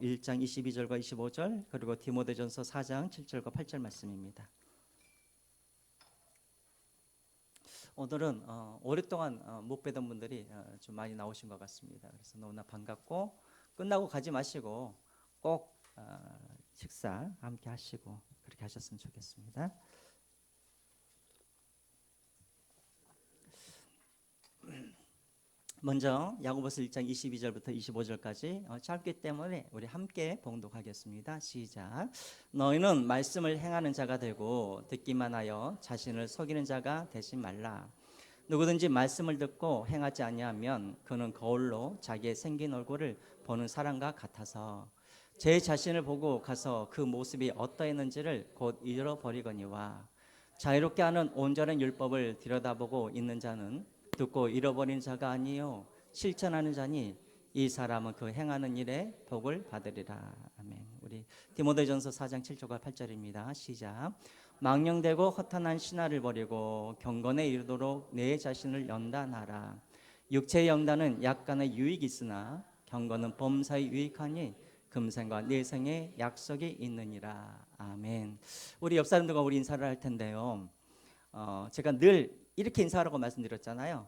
1장 22절과 25절 그리고 디모데전서 4장 7절과 8절 말씀입니다. 오늘은 오랫동안 못 뵈던 분들이 좀 많이 나오신 것 같습니다. 그래서 너무나 반갑고 끝나고 가지 마시고 꼭 식사 함께 하시고 그렇게 하셨으면 좋겠습니다. 먼저 야고보서 1장 22절부터 25절까지 짧기 때문에 우리 함께 봉독하겠습니다. 시작. 너희는 말씀을 행하는 자가 되고 듣기만 하여 자신을 속이는 자가 되지 말라. 누구든지 말씀을 듣고 행하지 아니하면 그는 거울로 자기의 생긴 얼굴을 보는 사람과 같아서 제 자신을 보고 가서 그 모습이 어떠했는지를 곧 잃어버리거니와 자유롭게 하는 온전한 율법을 들여다보고 있는 자는 듣고 잃어버린 자가 아니요 실천하는 자니 이 사람은 그 행하는 일에 복을 받으리라. 아멘. 우리 디모데전서 4장 7절과 8절입니다. 시작. 망령되고 허탄한 신화를 버리고 경건에 이르도록 내 자신을 연단하라. 육체의 연단은 약간의 유익이 있으나 경건은 범사에 유익하니 금생과 내생에 약속이 있느니라. 아멘. 우리 옆 사람들과 우리 인사를 할 텐데요. 제가 늘 이렇게 인사하라고 말씀드렸잖아요.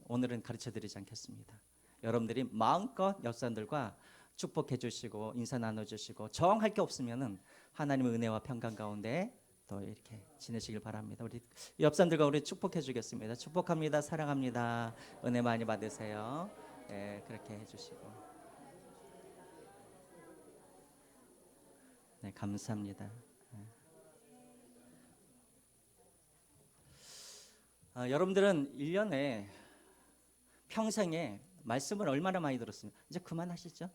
오늘은 가르쳐드리지 않겠습니다. 여러분들이 마음껏 옆 사람들과 축복해 주시고 인사 나눠주시고 정할 게 없으면은 하나님의 은혜와 평강 가운데 또 이렇게 지내시길 바랍니다. 우리 옆 사람들과 우리 축복해 주겠습니다. 축복합니다. 사랑합니다. 은혜 많이 받으세요. 네, 그렇게 해주시고 네, 감사합니다. 여러분들은 1년에 평생에 말씀을 얼마나 많이 들었습니까? 이제 그만하시죠.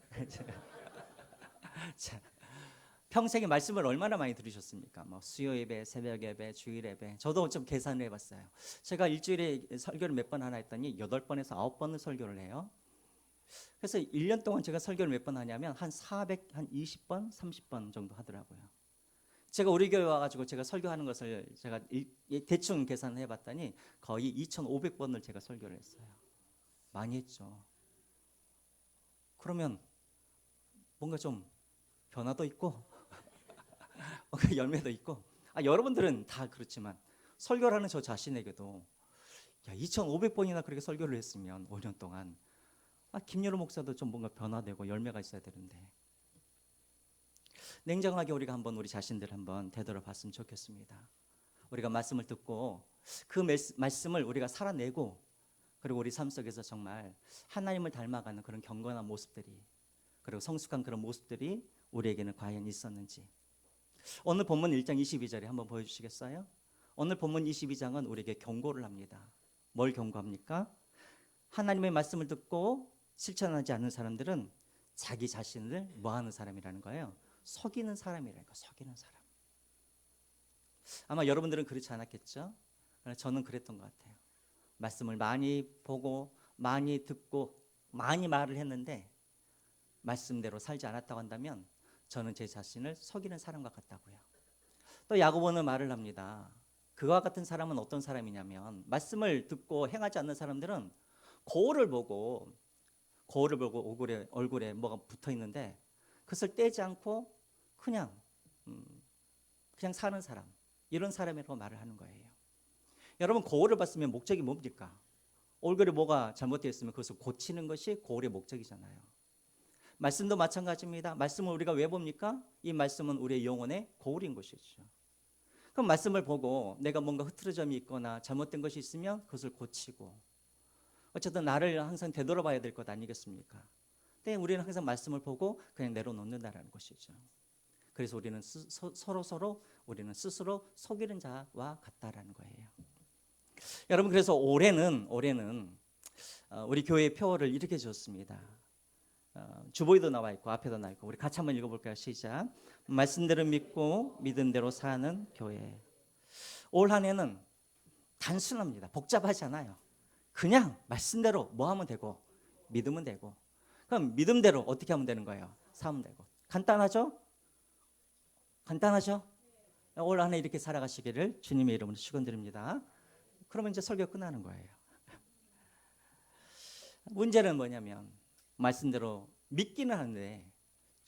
자, 평생에 말씀을 얼마나 많이 들으셨습니까? 뭐 수요 예배, 새벽 예배, 주일 예배. 저도 좀 계산을 해봤어요. 제가 일주일에 설교를 몇 번 하나 했더니 8번에서 9번을 설교를 해요. 그래서 1년 동안 제가 설교를 몇 번 하냐면 한 20번, 30번 정도 하더라고요. 제가 우리 교회 와가지고 제가 설교하는 것을 제가 대충 계산을 해봤더니 거의 2,500번을 제가 설교를 했어요. 많이 했죠. 그러면 뭔가 좀 변화도 있고 뭔가 열매도 있고 여러분들은 다 그렇지만 설교를 하는 저 자신에게도 2,500번이나 그렇게 설교를 했으면 5년 동안 김여로 목사도 좀 뭔가 변화되고 열매가 있어야 되는데 냉정하게 우리가 한번 우리 자신들 한번 되돌아봤으면 좋겠습니다. 우리가 말씀을 듣고 그 말씀을 우리가 살아내고 그리고 우리 삶 속에서 정말 하나님을 닮아가는 그런 경건한 모습들이 그리고 성숙한 그런 모습들이 우리에게는 과연 있었는지 오늘 본문 1장 22절에 한번 보여주시겠어요? 오늘 본문 22장은 우리에게 경고를 합니다. 뭘 경고합니까? 하나님의 말씀을 듣고 실천하지 않는 사람들은 자기 자신을 뭐하는 사람이라는 거예요? 속이는 사람이라는 거, 속이는 사람. 아마 여러분들은 그렇지 않았겠죠? 저는 그랬던 것 같아요. 말씀을 많이 보고 많이 듣고 많이 말을 했는데 말씀대로 살지 않았다고 한다면 저는 제 자신을 속이는 사람과 같다고요. 또 야고보는 말을 합니다. 그와 같은 사람은 어떤 사람이냐면 말씀을 듣고 행하지 않는 사람들은 거울을 보고 얼굴에 뭐가 붙어 있는데 그것을 떼지 않고 그냥 사는 사람, 이런 사람이라고 말을 하는 거예요. 여러분, 거울을 봤으면 목적이 뭡니까? 얼굴에 뭐가 잘못되어 있으면 그것을 고치는 것이 거울의 목적이잖아요. 말씀도 마찬가지입니다. 말씀을 우리가 왜 봅니까? 이 말씀은 우리의 영혼의 거울인 것이죠. 그럼 말씀을 보고 내가 뭔가 흐트러짐이 있거나 잘못된 것이 있으면 그것을 고치고 어쨌든 나를 항상 되돌아봐야 될 것 아니겠습니까? 근데 우리는 항상 말씀을 보고 그냥 내려놓는다라는 것이죠. 그래서 우리는 서로 우리는 스스로 속이는 자와 같다라는 거예요. 여러분, 그래서 올해는 우리 교회의 표어를 이렇게 줬습니다. 주보에도 나와 있고 앞에도 나와 있고 우리 같이 한번 읽어볼까요? 시작. 말씀대로 믿고 믿은 대로 사는 교회. 올 한 해는 단순합니다. 복잡하지 않아요. 그냥 말씀대로 뭐 하면 되고 믿으면 되고 그럼 믿음대로 어떻게 하면 되는 거예요? 사면 되고. 간단하죠? 올 한 해 이렇게 살아가시기를 주님의 이름으로 축원드립니다. 그러면 이제 설교 끝나는 거예요. 문제는 뭐냐면 말씀대로 믿기는 하는데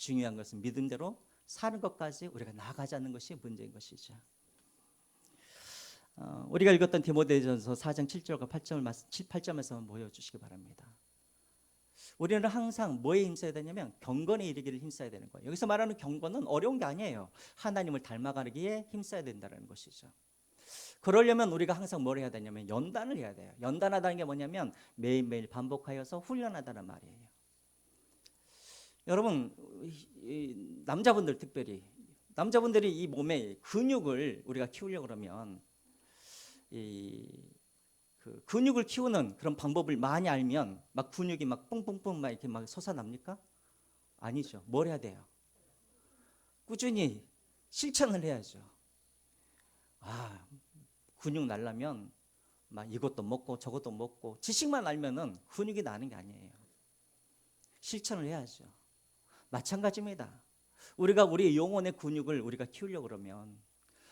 중요한 것은 믿음대로 사는 것까지 우리가 나아가자는 것이 문제인 것이죠. 우리가 읽었던 디모데전서 4장 7절과 8절에서 한번 보여주시기 바랍니다. 우리는 항상 뭐에 힘써야 되냐면 경건에 이르기를 힘써야 되는 거예요. 여기서 말하는 경건은 어려운 게 아니에요. 하나님을 닮아가기에 힘써야 된다는 것이죠. 그러려면 우리가 항상 뭘 해야 되냐면 연단을 해야 돼요. 연단하다는 게 뭐냐면 매일매일 반복하여서 훈련하다는 말이에요. 여러분, 남자분들 특별히 남자분들이 이 몸에 근육을 우리가 키우려고 그러면 그 근육을 키우는 그런 방법을 많이 알면 막 근육이 막 뿡뿡뿡 막 이렇게 막 솟아납니까? 아니죠. 뭘 해야 돼요? 꾸준히 실천을 해야죠. 근육 날려면 막 이것도 먹고 저것도 먹고 지식만 알면은 근육이 나는 게 아니에요. 실천을 해야죠. 마찬가지입니다. 우리가 우리 영혼의 근육을 우리가 키우려고 그러면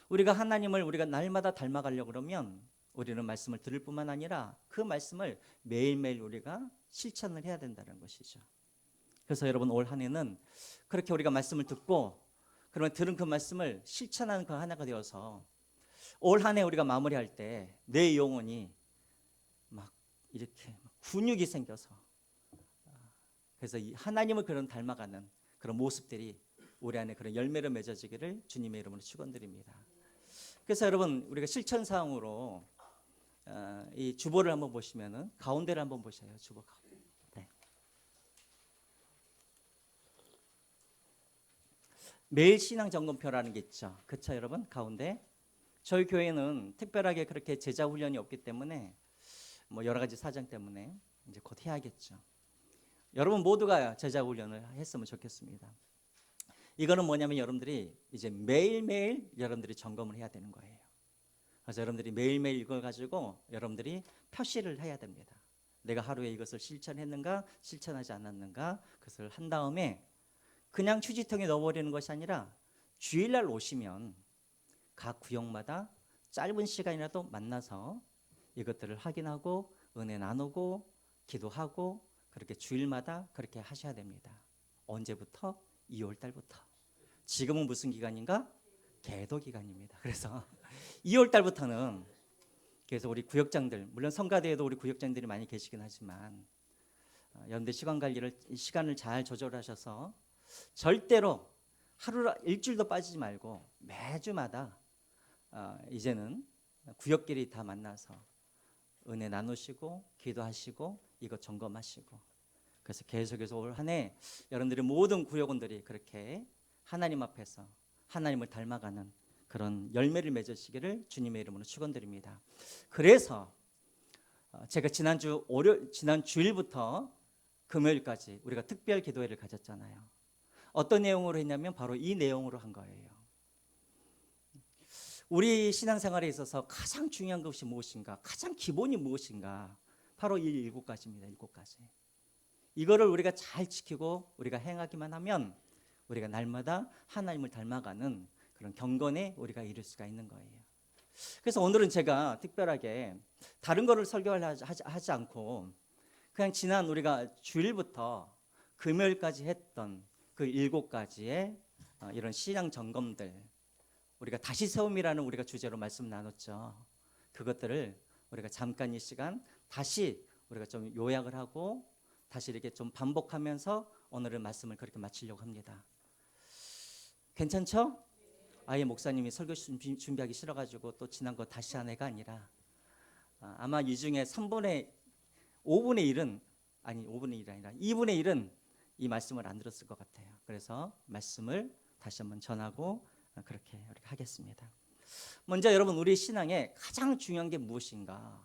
우리가 하나님을 우리가 날마다 닮아가려고 그러면 우리는 말씀을 들을 뿐만 아니라 그 말씀을 매일매일 우리가 실천을 해야 된다는 것이죠. 그래서 여러분 올 한 해는 그렇게 우리가 말씀을 듣고 그러면 들은 그 말씀을 실천하는 그 하나가 되어서 올 한 해 우리가 마무리할 때 내 영혼이 막 이렇게 근육이 생겨서 그래서 이 하나님을 그런 닮아가는 그런 모습들이 우리 안에 그런 열매로 맺어지기를 주님의 이름으로 축원드립니다. 그래서 여러분 우리가 실천 사항으로 이 주보를 한번 보시면은 가운데를 한번 보셔요. 주보 가운데. 네. 매일 신앙 점검표라는 게 있죠. 그렇죠, 여러분? 가운데. 저희 교회는 특별하게 그렇게 제자 훈련이 없기 때문에 뭐 여러 가지 사정 때문에 이제 곧 해야겠죠. 여러분 모두가 제자 훈련을 했으면 좋겠습니다. 이거는 뭐냐면 여러분들이 이제 매일매일 여러분들이 점검을 해야 되는 거예요. 그래서 여러분들이 매일매일 이걸 가지고 여러분들이 표시를 해야 됩니다. 내가 하루에 이것을 실천했는가 실천하지 않았는가 그것을 한 다음에 그냥 휴지통에 넣어버리는 것이 아니라 주일날 오시면 각 구역마다 짧은 시간이라도 만나서 이것들을 확인하고 은혜 나누고 기도하고 그렇게 주일마다 그렇게 하셔야 됩니다. 언제부터? 2월 달부터. 지금은 무슨 기간인가? 계도 기간입니다. 그래서 2월 달부터는 그래서 우리 구역장들 물론 성가대에도 우리 구역장들이 많이 계시긴 하지만 여러분들 시간을 잘 조절하셔서 절대로 하루 일주일도 빠지지 말고 매주마다 이제는 구역끼리 다 만나서 은혜 나누시고 기도하시고 이거 점검하시고 그래서 계속해서 올 한 해 여러분들의 모든 구역원들이 그렇게 하나님 앞에서 하나님을 닮아가는 그런 열매를 맺으시기를 주님의 이름으로 축원드립니다. 그래서 제가 지난 주일부터 금요일까지 우리가 특별 기도회를 가졌잖아요. 어떤 내용으로 했냐면 바로 이 내용으로 한 거예요. 우리 신앙생활에 있어서 가장 중요한 것이 무엇인가? 가장 기본이 무엇인가? 바로 이 7가지입니다. 7가지. 이거를 우리가 잘 지키고 우리가 행하기만 하면 우리가 날마다 하나님을 닮아가는 그런 경건에 우리가 이룰 수가 있는 거예요. 그래서 오늘은 제가 특별하게 다른 거를 설교를 하지 않고 그냥 지난 우리가 주일부터 금요일까지 했던 그 7가지의 이런 신앙 점검들 우리가 다시 세움이라는 우리가 주제로 말씀 나눴죠. 그것들을 우리가 잠깐 이 시간 다시 우리가 좀 요약을 하고 다시 이렇게 좀 반복하면서 오늘의 말씀을 그렇게 마치려고 합니다. 괜찮죠? 아예 목사님이 설교 준비하기 싫어가지고 또 지난 거 다시 한 해가 아니라 아마 이 중에 5분의 1은 아니 5분의 1이 아니라 2분의 1은 이 말씀을 안 들었을 것 같아요. 그래서 말씀을 다시 한번 전하고 그렇게 하겠습니다. 먼저 여러분 우리 신앙에 가장 중요한 게 무엇인가?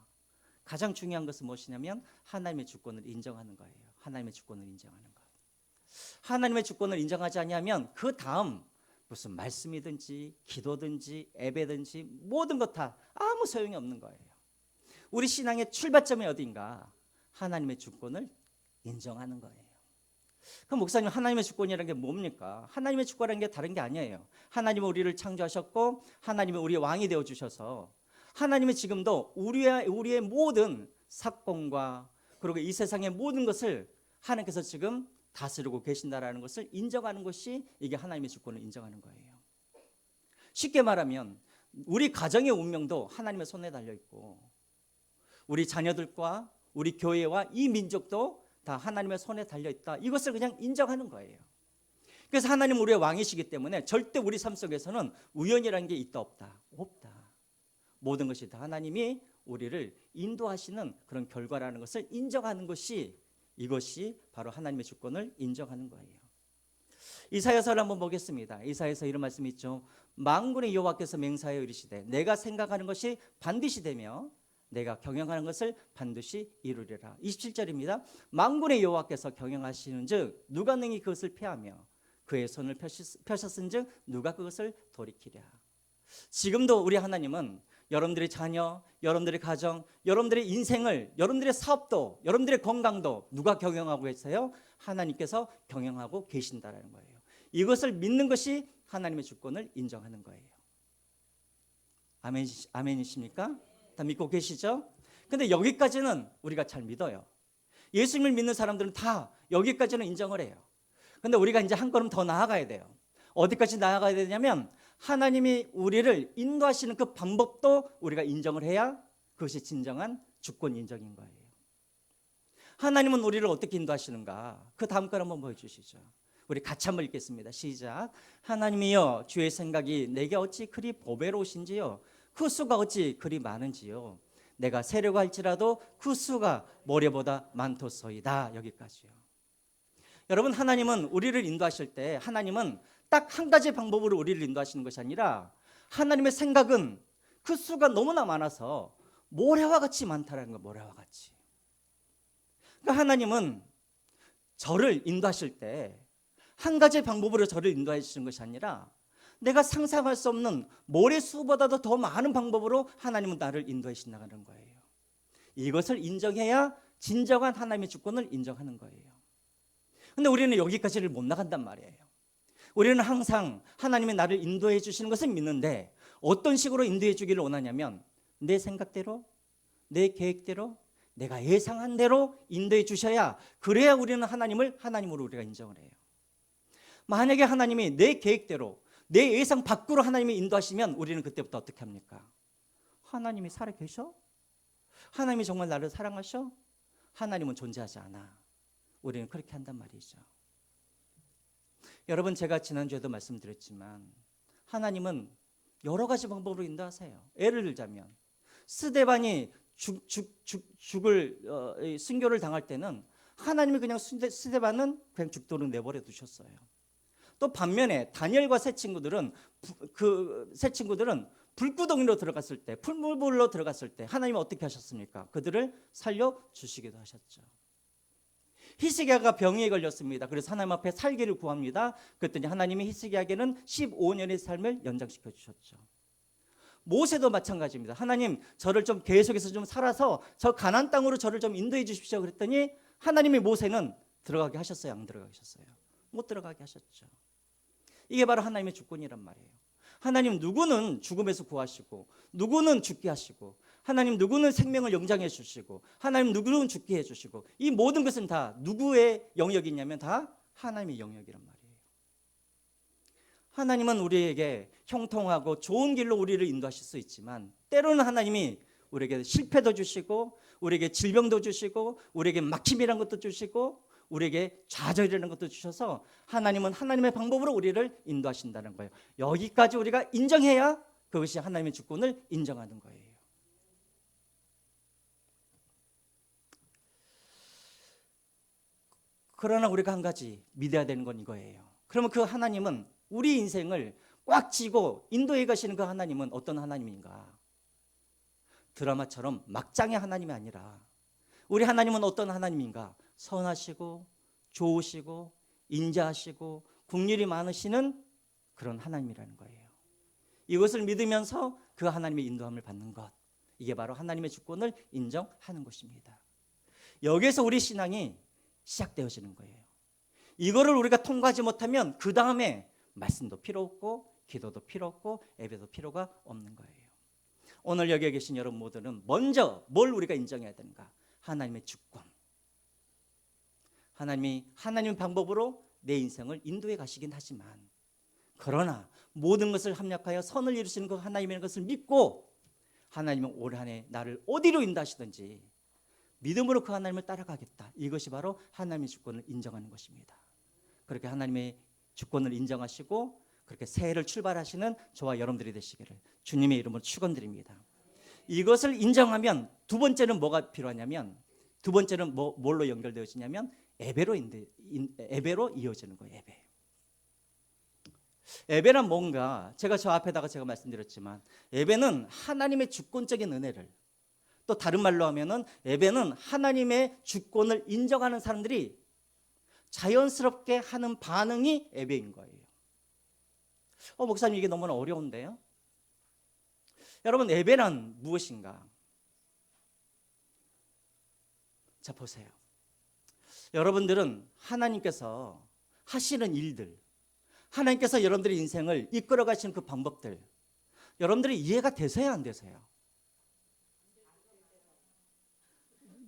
가장 중요한 것은 무엇이냐면 하나님의 주권을 인정하는 거예요. 하나님의 주권을 인정하는 것. 하나님의 주권을 인정하지 않으면 그 다음 무슨 말씀이든지 기도든지 예배든지 모든 것 다 아무 소용이 없는 거예요. 우리 신앙의 출발점이 어딘가? 하나님의 주권을 인정하는 거예요. 그럼 목사님 하나님의 주권이라는 게 뭡니까? 하나님의 주권이라는 게 다른 게 아니에요. 하나님은 우리를 창조하셨고 하나님은 우리의 왕이 되어주셔서 하나님은 지금도 우리의 모든 사건과 그리고 이 세상의 모든 것을 하나님께서 지금 다스리고 계신다라는 것을 인정하는 것이 이게 하나님의 주권을 인정하는 거예요. 쉽게 말하면 우리 가정의 운명도 하나님의 손에 달려 있고 우리 자녀들과 우리 교회와 이 민족도 다 하나님의 손에 달려 있다. 이것을 그냥 인정하는 거예요. 그래서 하나님 우리의 왕이시기 때문에 절대 우리 삶 속에서는 우연이라는 게 있다 없다. 없다. 모든 것이 다 하나님이 우리를 인도하시는 그런 결과라는 것을 인정하는 것이 이것이 바로 하나님의 주권을 인정하는 거예요. 이사야서를 한번 보겠습니다. 이사야서 이런 말씀이 있죠. 만군의 여호와께서 맹세하여 이르시되 내가 생각하는 것이 반드시 되며 내가 경영하는 것을 반드시 이루리라. 27절입니다. 만군의 여호와께서 경영하시는즉 누가 능히 그것을 패하며 그의 손을 펴셨은즉 누가 그것을 돌이키랴. 지금도 우리 하나님은 여러분들의 자녀, 여러분들의 가정, 여러분들의 인생을, 여러분들의 사업도, 여러분들의 건강도 누가 경영하고 계세요? 하나님께서 경영하고 계신다라는 거예요. 이것을 믿는 것이 하나님의 주권을 인정하는 거예요. 아멘이십니까? 다 믿고 계시죠? 근데 여기까지는 우리가 잘 믿어요. 예수님을 믿는 사람들은 다 여기까지는 인정을 해요. 근데 우리가 이제 한 걸음 더 나아가야 돼요. 어디까지 나아가야 되냐면 하나님이 우리를 인도하시는 그 방법도 우리가 인정을 해야 그것이 진정한 주권 인정인 거예요. 하나님은 우리를 어떻게 인도하시는가? 그 다음 걸 한번 보여주시죠. 우리 같이 한번 읽겠습니다. 시작. 하나님이여 주의 생각이 내게 어찌 그리 보배로우신지요 그 수가 어찌 그리 많은지요 내가 세려고 할지라도 그 수가 모래보다 많도소이다. 여기까지요. 여러분 하나님은 우리를 인도하실 때 하나님은 딱 한 가지 방법으로 우리를 인도하시는 것이 아니라 하나님의 생각은 그 수가 너무나 많아서 모래와 같이 많다는 거예요. 모래와 같이. 그러니까 하나님은 저를 인도하실 때 한 가지 방법으로 저를 인도하시는 것이 아니라 내가 상상할 수 없는 모래수보다도 더 많은 방법으로 하나님은 나를 인도해 신나가는 거예요. 이것을 인정해야 진정한 하나님의 주권을 인정하는 거예요. 근데 우리는 여기까지를 못 나간단 말이에요. 우리는 항상 하나님이 나를 인도해 주시는 것을 믿는데 어떤 식으로 인도해 주기를 원하냐면 내 생각대로, 내 계획대로, 내가 예상한 대로 인도해 주셔야 그래야 우리는 하나님을 하나님으로 우리가 인정을 해요. 만약에 하나님이 내 계획대로 내 예상 밖으로 하나님이 인도하시면 우리는 그때부터 어떻게 합니까? 하나님이 살아 계셔? 하나님이 정말 나를 사랑하셔? 하나님은 존재하지 않아. 우리는 그렇게 한단 말이죠. 여러분 제가 지난주에도 말씀드렸지만 하나님은 여러 가지 방법으로 인도하세요. 예를 들자면 스데반이 순교를 당할 때는 하나님이 그냥 스데반은 그냥 죽도록 내버려 두셨어요. 또 반면에 다니엘과 세 친구들은 불구덩이로 들어갔을 때, 풀물불로 들어갔을 때 하나님은 어떻게 하셨습니까? 그들을 살려주시기도 하셨죠. 히스기야가 병에 걸렸습니다. 그래서 하나님 앞에 살기를 구합니다. 그랬더니 하나님이 히스기야에게는 15년의 삶을 연장시켜 주셨죠. 모세도 마찬가지입니다. 하나님 저를 좀 계속해서 좀 살아서 저 가나안 땅으로 저를 좀 인도해 주십시오. 그랬더니 하나님이 모세는 들어가게 하셨어요? 안 들어가게 하셨어요? 못 들어가게 하셨죠. 이게 바로 하나님의 주권이란 말이에요. 하나님 누구는 죽음에서 구하시고 누구는 죽게 하시고 하나님 누구는 생명을 연장해 주시고 하나님 누구는 죽게 해주시고 이 모든 것은 다 누구의 영역이냐면 다 하나님의 영역이란 말이에요. 하나님은 우리에게 형통하고 좋은 길로 우리를 인도하실 수 있지만 때로는 하나님이 우리에게 실패도 주시고 우리에게 질병도 주시고 우리에게 막힘이라는 것도 주시고 우리에게 좌절이라는 것도 주셔서 하나님은 하나님의 방법으로 우리를 인도하신다는 거예요. 여기까지 우리가 인정해야 그것이 하나님의 주권을 인정하는 거예요. 그러나 우리가 한 가지 믿어야 되는 건 이거예요. 그러면 그 하나님은 우리 인생을 꽉 쥐고 인도해 가시는 그 하나님은 어떤 하나님인가? 드라마처럼 막장의 하나님이 아니라 우리 하나님은 어떤 하나님인가? 선하시고 좋으시고 인자하시고 긍휼이 많으시는 그런 하나님이라는 거예요. 이것을 믿으면서 그 하나님의 인도함을 받는 것, 이게 바로 하나님의 주권을 인정하는 것입니다. 여기에서 우리 신앙이 시작되어지는 거예요. 이거를 우리가 통과하지 못하면 그 다음에 말씀도 필요 없고 기도도 필요 없고 예배도 필요가 없는 거예요. 오늘 여기에 계신 여러분 모두는 먼저 뭘 우리가 인정해야 되는가? 하나님의 주권. 하나님이 하나님 방법으로 내 인생을 인도해 가시긴 하지만, 그러나 모든 것을 합력하여 선을 이루시는 그 하나님의 것을 믿고 하나님은 올 한 해 나를 어디로 인도하시든지 믿음으로 그 하나님을 따라가겠다. 이것이 바로 하나님의 주권을 인정하는 것입니다. 그렇게 하나님의 주권을 인정하시고 그렇게 새해를 출발하시는 저와 여러분들이 되시기를 주님의 이름으로 축원드립니다. 이것을 인정하면 두 번째는 뭐가 필요하냐면, 두 번째는 뭘로 연결되어지냐면 예배로 이어지는 거예요. 예배란 뭔가, 제가 저 앞에다가 제가 말씀드렸지만 예배는 하나님의 주권적인 은혜를, 또 다른 말로 하면은 예배는 하나님의 주권을 인정하는 사람들이 자연스럽게 하는 반응이 예배인 거예요. 목사님 이게 너무나 어려운데요. 여러분, 예배란 무엇인가? 자, 보세요. 여러분들은 하나님께서 하시는 일들, 하나님께서 여러분들의 인생을 이끌어 가시는 그 방법들, 여러분들이 이해가 되세요, 안 되세요?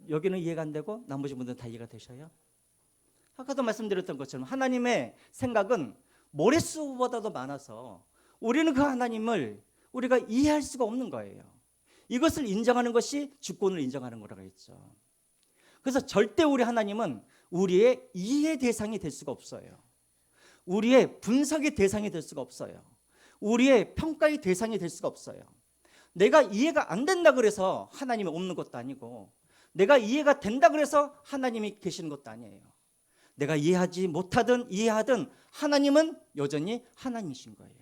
여기는 이해가 안 되고 나머지 분들은 다 이해가 되셔요? 아까도 말씀드렸던 것처럼 하나님의 생각은 모래수보다도 많아서 우리는 그 하나님을 우리가 이해할 수가 없는 거예요. 이것을 인정하는 것이 주권을 인정하는 거라고 했죠. 그래서 절대 우리 하나님은 우리의 이해 대상이 될 수가 없어요. 우리의 분석의 대상이 될 수가 없어요. 우리의 평가의 대상이 될 수가 없어요. 내가 이해가 안 된다 그래서 하나님이 없는 것도 아니고, 내가 이해가 된다 그래서 하나님이 계시는 것도 아니에요. 내가 이해하지 못하든 이해하든 하나님은 여전히 하나님이신 거예요.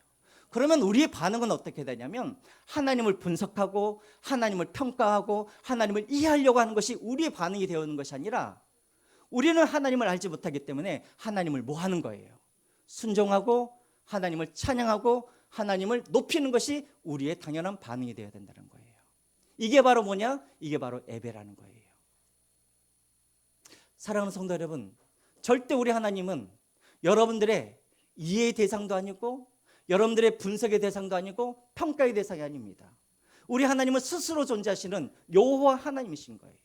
그러면 우리의 반응은 어떻게 되냐면, 하나님을 분석하고 하나님을 평가하고 하나님을 이해하려고 하는 것이 우리의 반응이 되어오는 것이 아니라, 우리는 하나님을 알지 못하기 때문에 하나님을 뭐 하는 거예요? 순종하고 하나님을 찬양하고 하나님을 높이는 것이 우리의 당연한 반응이 되어야 된다는 거예요. 이게 바로 뭐냐? 이게 바로 예배라는 거예요. 사랑하는 성도 여러분, 절대 우리 하나님은 여러분들의 이해의 대상도 아니고 여러분들의 분석의 대상도 아니고 평가의 대상이 아닙니다. 우리 하나님은 스스로 존재하시는 여호와 하나님이신 거예요.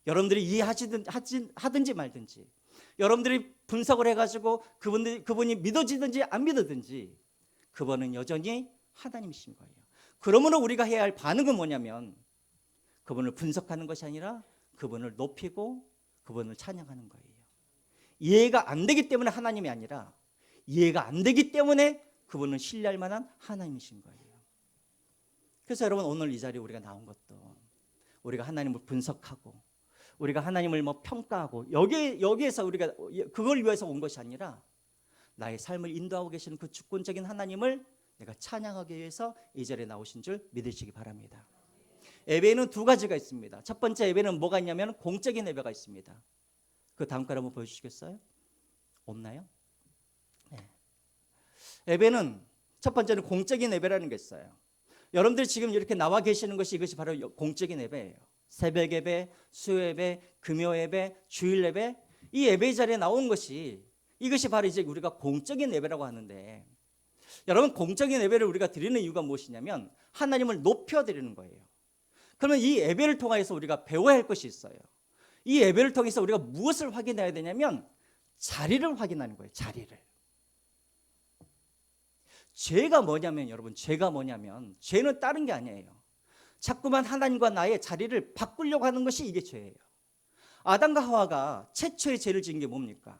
여러분들이 이해하든지 말든지, 여러분들이 분석을 해가지고 그분이 믿어지든지 안 믿어든지, 그분은 여전히 하나님이신 거예요. 그러므로 우리가 해야 할 반응은 뭐냐면, 그분을 분석하는 것이 아니라 그분을 높이고 그분을 찬양하는 거예요. 이해가 안 되기 때문에 하나님이 아니라, 이해가 안 되기 때문에 그분은 신뢰할 만한 하나님이신 거예요. 그래서 여러분, 오늘 이 자리에 우리가 나온 것도 우리가 하나님을 분석하고 우리가 하나님을 평가하고 여기에서 우리가 그걸 위해서 온 것이 아니라, 나의 삶을 인도하고 계시는 그 주권적인 하나님을 내가 찬양하기 위해서 이 자리에 나오신 줄 믿으시기 바랍니다. 예배에는 두 가지가 있습니다. 첫 번째 예배는 뭐가 있냐면 공적인 예배가 있습니다. 그 다음 걸 한번 보여주시겠어요? 없나요? 네. 예배는 첫 번째는 공적인 예배라는 게 있어요. 여러분들이 지금 이렇게 나와 계시는 것이, 이것이 바로 공적인 예배예요. 새벽 예배, 수요 예배, 금요 예배, 주일 예배, 이 예배 자리에 나온 것이, 이것이 바로 이제 우리가 공적인 예배라고 하는데, 여러분, 공적인 예배를 우리가 드리는 이유가 무엇이냐면 하나님을 높여드리는 거예요. 그러면 이 예배를 통해서 우리가 배워야 할 것이 있어요. 이 예배를 통해서 우리가 무엇을 확인해야 되냐면 자리를 확인하는 거예요. 자리를. 죄가 뭐냐면, 여러분, 죄가 뭐냐면, 죄는 다른 게 아니에요. 자꾸만 하나님과 나의 자리를 바꾸려고 하는 것이 이게 죄예요. 아담과 하와가 최초의 죄를 지은 게 뭡니까?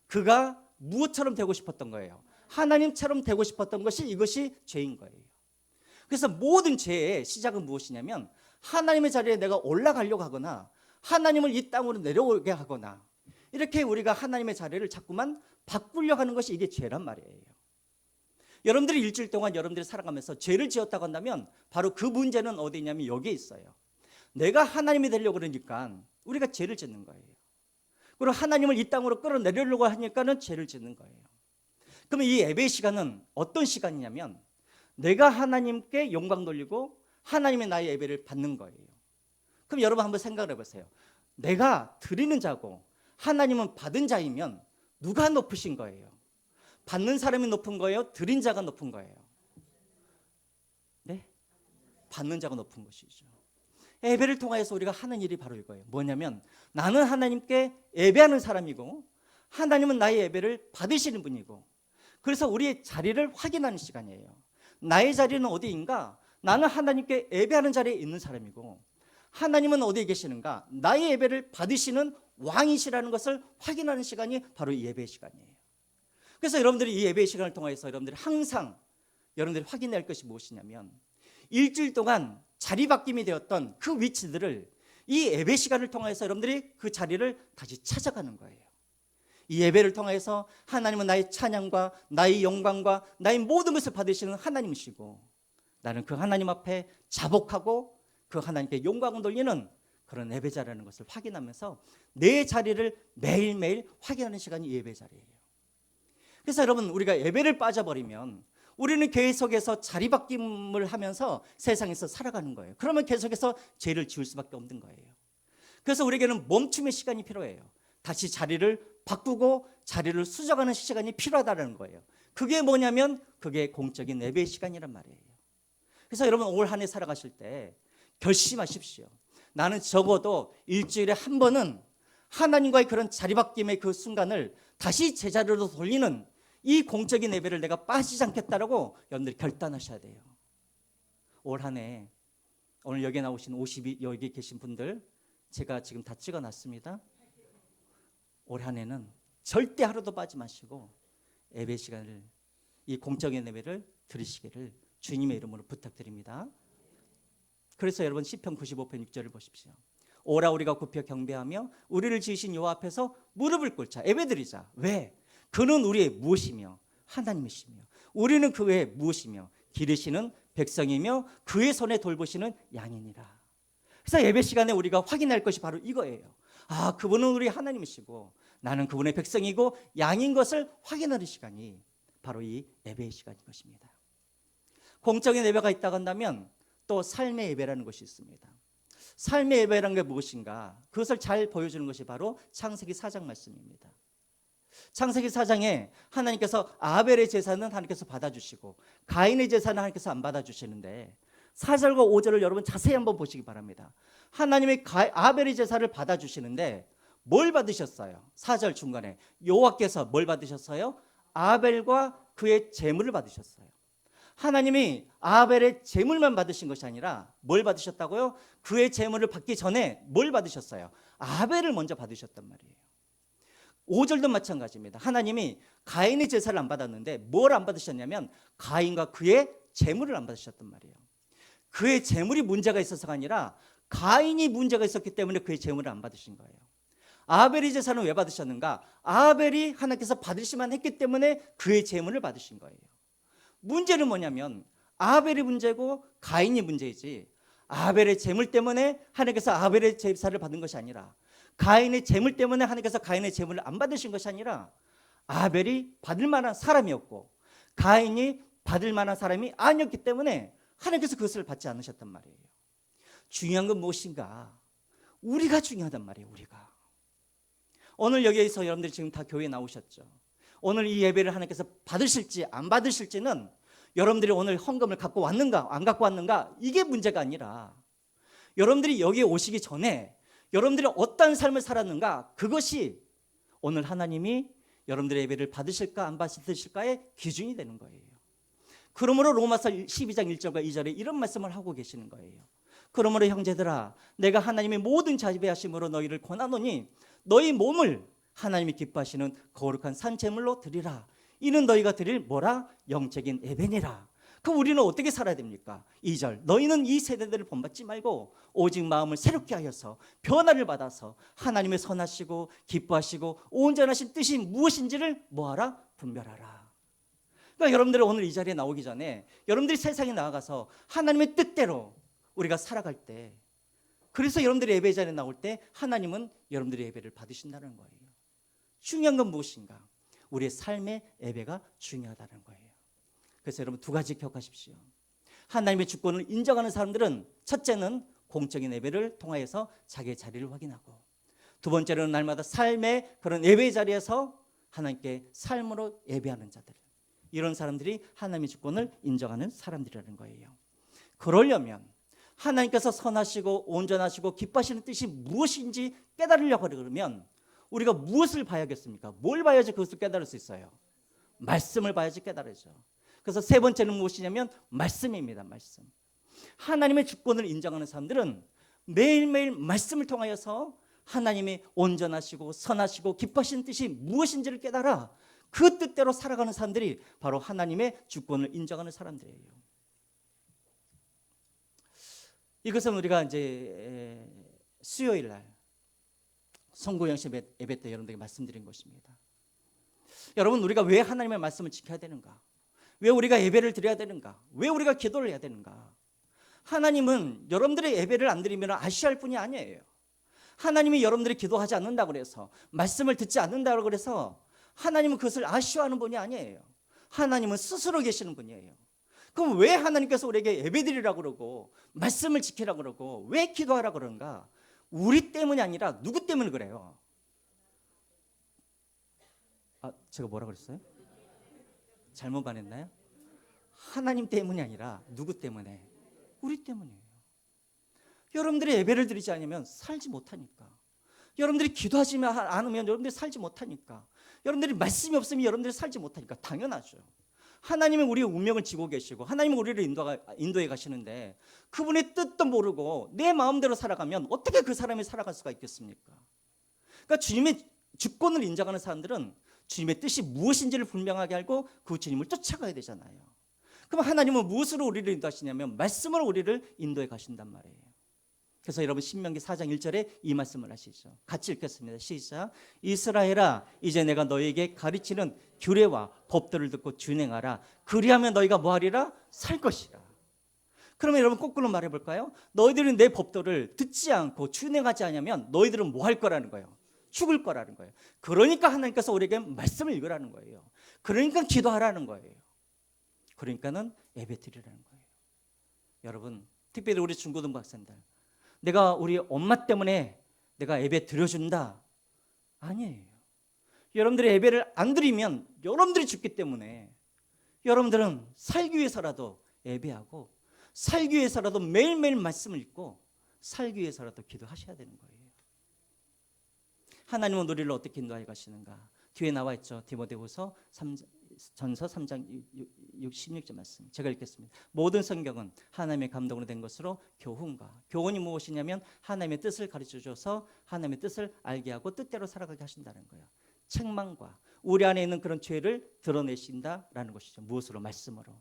그가 무엇처럼 되고 싶었던 거예요? 하나님처럼 되고 싶었던 것이, 이것이 죄인 거예요. 그래서 모든 죄의 시작은 무엇이냐면, 하나님의 자리에 내가 올라가려고 하거나 하나님을 이 땅으로 내려오게 하거나, 이렇게 우리가 하나님의 자리를 자꾸만 바꾸려고 하는 것이 이게 죄란 말이에요. 여러분들이 일주일 동안 여러분들이 살아가면서 죄를 지었다고 한다면 바로 그 문제는 어디 있냐면 여기에 있어요. 내가 하나님이 되려고 그러니까 우리가 죄를 짓는 거예요. 그리고 하나님을 이 땅으로 끌어내려고 하니까는 죄를 짓는 거예요. 그러면 이 예배 시간은 어떤 시간이냐면, 내가 하나님께 영광 돌리고 하나님의 나의 예배를 받는 거예요. 그럼 여러분 한번 생각을 해보세요. 내가 드리는 자고 하나님은 받은 자이면 누가 높으신 거예요? 받는 사람이 높은 거예요? 드린 자가 높은 거예요? 네? 받는 자가 높은 것이죠. 예배를 통해서 우리가 하는 일이 바로 이거예요. 뭐냐면 나는 하나님께 예배하는 사람이고 하나님은 나의 예배를 받으시는 분이고, 그래서 우리의 자리를 확인하는 시간이에요. 나의 자리는 어디인가? 나는 하나님께 예배하는 자리에 있는 사람이고 하나님은 어디에 계시는가? 나의 예배를 받으시는 왕이시라는 것을 확인하는 시간이 바로 이 예배의 시간이에요. 그래서 여러분들이 이 예배의 시간을 통해서 여러분들이 항상 여러분들이 확인해야 할 것이 무엇이냐면 일주일 동안 자리 바뀜이 되었던 그 위치들을 이 예배 시간을 통해서 여러분들이 그 자리를 다시 찾아가는 거예요. 이 예배를 통해서 하나님은 나의 찬양과 나의 영광과 나의 모든 것을 받으시는 하나님이시고 나는 그 하나님 앞에 자복하고 그 하나님께 영광을 돌리는 그런 예배자라는 것을 확인하면서 내 자리를 매일매일 확인하는 시간이 예배 자리예요. 그래서 여러분, 우리가 예배를 빠져버리면 우리는 계속해서 자리 바뀜을 하면서 세상에서 살아가는 거예요. 그러면 계속해서 죄를 지을 수밖에 없는 거예요. 그래서 우리에게는 멈춤의 시간이 필요해요. 다시 자리를 바꾸고 자리를 수정하는 시간이 필요하다는 거예요. 그게 뭐냐면 그게 공적인 예배의 시간이란 말이에요. 그래서 여러분, 올 한 해 살아가실 때 결심하십시오. 나는 적어도 일주일에 한 번은 하나님과의 그런 자리 바뀜의 그 순간을 다시 제자리로 돌리는 이 공적인 예배를 내가 빠지지 않겠다라고 여러분들이 결단하셔야 돼요. 올 한 해 오늘 여기 나오신 50이 여기 계신 분들 제가 지금 다 찍어놨습니다. 올 한 해는 절대 하루도 빠지 마시고 예배 시간을, 이 공적인 예배를 들으시기를 주님의 이름으로 부탁드립니다. 그래서 여러분 시편 95편 6절을 보십시오. 오라 우리가 굽혀 경배하며 우리를 지으신 여호와 앞에서 무릎을 꿇자, 예배드리자. 왜? 그는 우리의 무엇이며 하나님이시며 우리는 그 외에 무엇이며 기르시는 백성이며 그의 손에 돌보시는 양이니라. 그래서 예배 시간에 우리가 확인할 것이 바로 이거예요. 아, 그분은 우리 하나님이시고 나는 그분의 백성이고 양인 것을 확인하는 시간이 바로 이 예배의 시간인 것입니다. 공적인 예배가 있다고 한다면 또 삶의 예배라는 것이 있습니다. 삶의 예배라는 게 무엇인가? 그것을 잘 보여주는 것이 바로 창세기 4장 말씀입니다. 창세기 4장에 하나님께서 아벨의 제사는 하나님께서 받아주시고 가인의 제사는 하나님께서 안 받아주시는데 4절과 5절을 여러분 자세히 한번 보시기 바랍니다. 하나님의 아벨의 제사를 받아주시는데 뭘 받으셨어요? 4절 중간에 여호와께서 뭘 받으셨어요? 아벨과 그의 제물을 받으셨어요. 하나님이 아벨의 제물만 받으신 것이 아니라 뭘 받으셨다고요? 그의 제물을 받기 전에 뭘 받으셨어요? 아벨을 먼저 받으셨단 말이에요. 5절도 마찬가지입니다. 하나님이 가인의 제사를 안 받았는데 뭘 안 받으셨냐면 가인과 그의 제물을 안 받으셨단 말이에요. 그의 제물이 문제가 있어서가 아니라 가인이 문제가 있었기 때문에 그의 제물을 안 받으신 거예요. 아벨의 제사는 왜 받으셨는가? 아벨이 하나님께서 받으시만 했기 때문에 그의 제물을 받으신 거예요. 문제는 뭐냐면 아벨이 문제고 가인이 문제이지 아벨의 제물 때문에 하나님께서 아벨의 제사를 받은 것이 아니라 가인의 제물 때문에 하나님께서 가인의 제물을 안 받으신 것이 아니라 아벨이 받을 만한 사람이었고 가인이 받을 만한 사람이 아니었기 때문에 하나님께서 그것을 받지 않으셨단 말이에요. 중요한 건 무엇인가? 우리가 중요하단 말이에요. 우리가. 오늘 여기에서 여러분들이 지금 다 교회에 나오셨죠. 오늘 이 예배를 하나님께서 받으실지 안 받으실지는 여러분들이 오늘 헌금을 갖고 왔는가 안 갖고 왔는가 이게 문제가 아니라 여러분들이 여기에 오시기 전에 여러분들이 어떤 삶을 살았는가, 그것이 오늘 하나님이 여러분들의 예배를 받으실까 안 받으실까의 기준이 되는 거예요. 그러므로 로마서 12장 1절과 2절에 이런 말씀을 하고 계시는 거예요. 그러므로 형제들아 내가 하나님의 모든 자비하심으로 너희를 권하노니 너희 몸을 하나님이 기뻐하시는 거룩한 산 제물로 드리라. 이는 너희가 드릴 뭐라? 영적인 예배니라. 그럼 우리는 어떻게 살아야 됩니까? 2절 너희는 이 세대들을 본받지 말고 오직 마음을 새롭게 하여서 변화를 받아서 하나님의 선하시고 기뻐하시고 온전하신 뜻이 무엇인지를 뭐하라? 분별하라. 그러니까 여러분들이 오늘 이 자리에 나오기 전에 여러분들이 세상에 나아가서 하나님의 뜻대로 우리가 살아갈 때, 그래서 여러분들이 예배 자리에 나올 때 하나님은 여러분들의 예배를 받으신다는 거예요. 중요한 건 무엇인가? 우리의 삶의 예배가 중요하다는 거예요. 그래서 여러분 두 가지 기억하십시오. 하나님의 주권을 인정하는 사람들은 첫째는 공적인 예배를 통하여서 자기의 자리를 확인하고, 두 번째로는 날마다 삶의 그런 예배 자리에서 하나님께 삶으로 예배하는 자들, 이런 사람들이 하나님의 주권을 인정하는 사람들이라는 거예요. 그러려면 하나님께서 선하시고 온전하시고 기뻐하시는 뜻이 무엇인지 깨달으려고 그러면 우리가 무엇을 봐야겠습니까? 뭘 봐야지 그것을 깨달을 수 있어요? 말씀을 봐야지 깨달으죠. 그래서 세 번째는 무엇이냐면 말씀입니다. 말씀. 하나님의 주권을 인정하는 사람들은 매일매일 말씀을 통하여서 하나님이 온전하시고 선하시고 기뻐하시는 뜻이 무엇인지를 깨달아 그 뜻대로 살아가는 사람들이 바로 하나님의 주권을 인정하는 사람들이에요. 이것은 우리가 이제 수요일 날 성구영신 예배 때 여러분들에게 말씀드린 것입니다. 여러분, 우리가 왜 하나님의 말씀을 지켜야 되는가? 왜 우리가 예배를 드려야 되는가? 왜 우리가 기도를 해야 되는가? 하나님은 여러분들의 예배를 안 드리면 아쉬워할 뿐이 아니에요. 하나님이 여러분들이 기도하지 않는다고 그래서, 말씀을 듣지 않는다고 그래서 하나님은 그것을 아쉬워하는 분이 아니에요. 하나님은 스스로 계시는 분이에요. 그럼 왜 하나님께서 우리에게 예배드리라고 그러고 말씀을 지키라고 그러고 왜 기도하라고 그런가? 우리 때문이 아니라 누구 때문에 그래요? 제가 뭐라 그랬어요? 잘못 말했나요? 하나님 때문이 아니라 누구 때문에? 우리 때문이에요. 여러분들이 예배를 드리지 않으면 살지 못하니까. 여러분들이 기도하지 않으면 여러분들이 살지 못하니까. 여러분들이 말씀이 없으면 여러분들이 살지 못하니까. 당연하죠. 하나님은 우리의 운명을 지고 계시고 하나님은 우리를 인도해 가시는데 그분의 뜻도 모르고 내 마음대로 살아가면 어떻게 그 사람이 살아갈 수가 있겠습니까? 그러니까 주님의 주권을 인정하는 사람들은 주님의 뜻이 무엇인지를 분명하게 알고 그 주님을 쫓아가야 되잖아요. 그럼 하나님은 무엇으로 우리를 인도하시냐면 말씀으로 우리를 인도해 가신단 말이에요. 그래서 여러분 신명기 4장 1절에 이 말씀을 하시죠. 같이 읽겠습니다. 시작. 이스라엘아, 이제 내가 너에게 가르치는 규례와 법들을 듣고 준행하라. 그리하면 너희가 뭐하리라? 살 것이라. 그러면 여러분 거꾸로 말해볼까요? 너희들은 내 법도를 듣지 않고 준행하지 않으면 너희들은 뭐 할 거라는 거예요? 죽을 거라는 거예요. 그러니까 하나님께서 우리에게 말씀을 읽으라는 거예요. 그러니까 기도하라는 거예요. 그러니까는 예배 드리라는 거예요. 여러분, 특별히 우리 중고등부 학생들, 내가 우리 엄마 때문에 내가 예배 드려준다? 아니에요. 여러분들이 예배를 안 드리면 여러분들이 죽기 때문에 여러분들은 살기 위해서라도 예배하고 살기 위해서라도 매일매일 말씀을 읽고 살기 위해서라도 기도하셔야 되는 거예요. 하나님은 우리를 어떻게 인도해 가시는가? 뒤에 나와 있죠. 디모데후서 전서 3장 16절 말씀. 제가 읽겠습니다. 모든 성경은 하나님의 감동으로 된 것으로 교훈이 무엇이냐면 하나님의 뜻을 가르쳐 줘서 하나님의 뜻을 알게 하고 뜻대로 살아가게 하신다는 거예요. 책망과 우리 안에 있는 그런 죄를 드러내신다라는 것이죠. 무엇으로? 말씀으로.